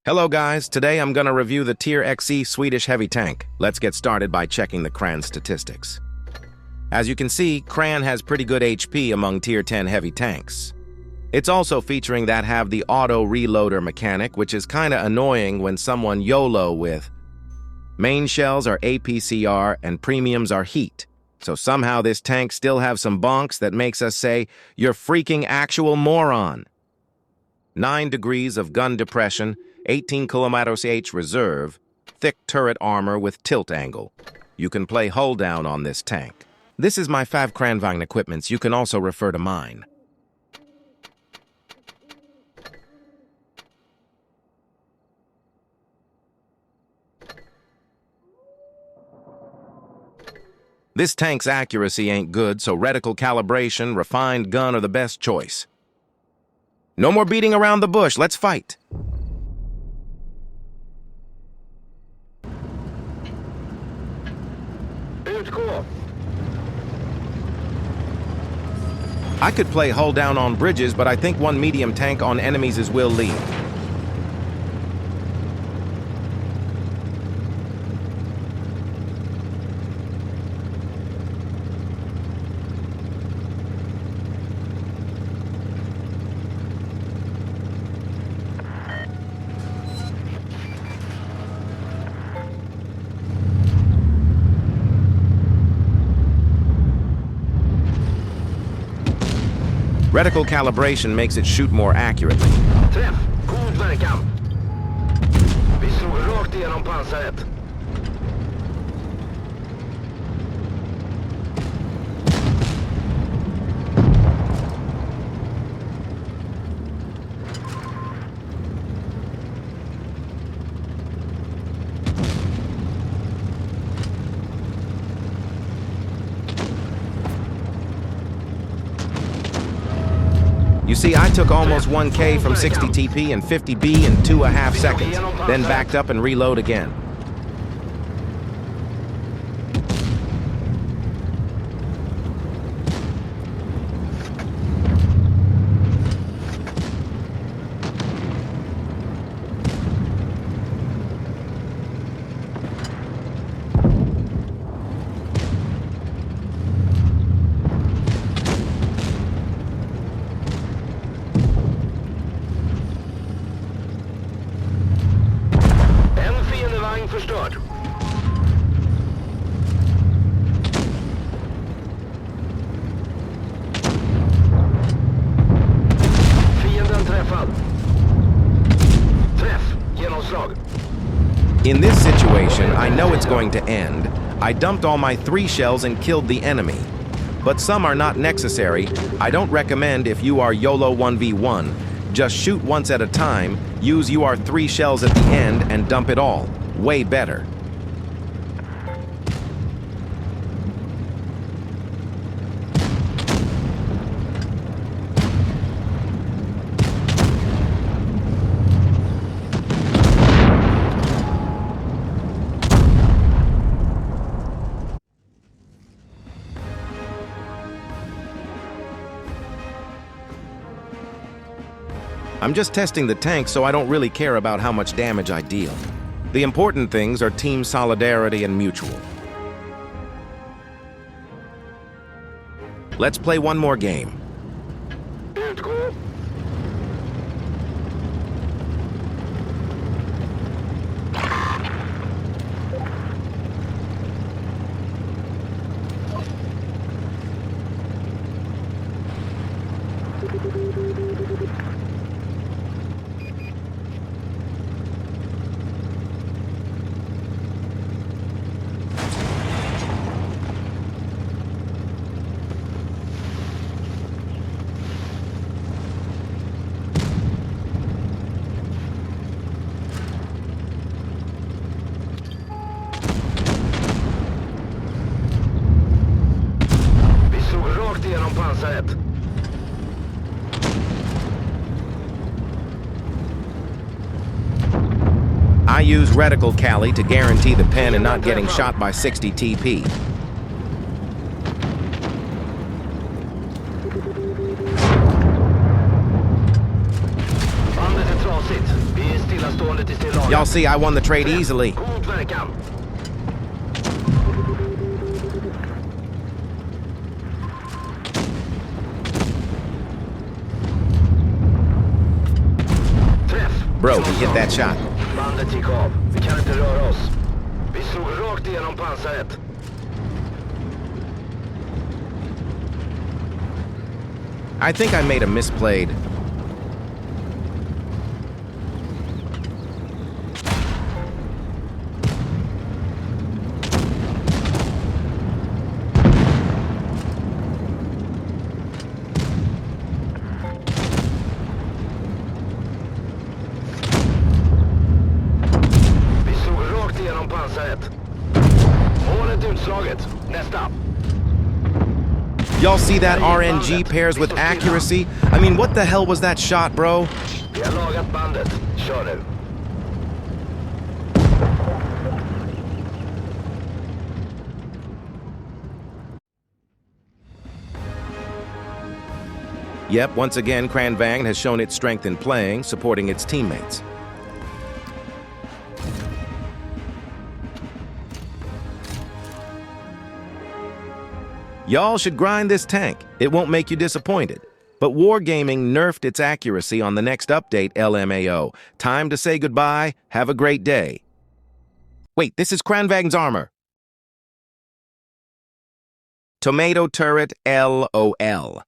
Hello guys, today I'm gonna review the Tier XE Swedish heavy tank. Let's get started by checking the Kran statistics. As you can see, Kran has pretty good HP among Tier 10 heavy tanks. It's also featuring that have the auto reloader mechanic, which is kinda annoying when someone YOLO with. Main shells are APCR and premiums are heat. So somehow this tank still have some bonks that makes us say, you're freaking actual moron. 9 degrees of gun depression, 18 km/h reserve, thick turret armor with tilt angle. You can play hull down on this tank. This is my 5 Kranvagn equipments. You can also refer to mine. This tank's accuracy ain't good, so reticle calibration, refined gun are the best choice. No more beating around the bush, let's fight. I could play hull down on bridges, but I think one medium tank on enemies will lead. Reticle calibration makes it shoot more accurately. Träff! God verkan! Vi slog rakt igenom pansaret. You see, I took almost 1K from 60 TP and 50 B in 2.5 seconds, then backed up and reload again. Förstörd. Fienden träffad. Träff. Genomslag. In this situation, I know it's going to end. I dumped all my 3 shells and killed the enemy. But some are not necessary. I don't recommend if you are YOLO 1v1. Just shoot once at a time, use your 3 shells at the end, and dump it all. Way better. I'm just testing the tank, so I don't really care about how much damage I deal. The important things are team solidarity and mutual. Let's play one more game. Utgå. pansaret. I use reticle cali to guarantee the pen and not getting shot by 60 TP. Y'all see, I won the trade easily. God verkan. Träff. Bro, he hit that shot. Bandet gick av. Vi kan inte röra oss. Vi slog rakt igenom pansaret. I think I made a misplayed. Vi slog rakt igenom pansaret. Målet utslaget. Nästa. Y'all see that RNG pairs with accuracy? I mean, what the hell was that shot, bro? Vi har lagat bandet. Kör nu. Yep, once again, Kranvagn has shown its strength in playing, supporting its teammates. Y'all should grind this tank. It won't make you disappointed. But Wargaming nerfed its accuracy on the next update, LMAO. Time to say goodbye. Have a great day. Wait, this is Kranvagn's armor. Tomato turret LOL.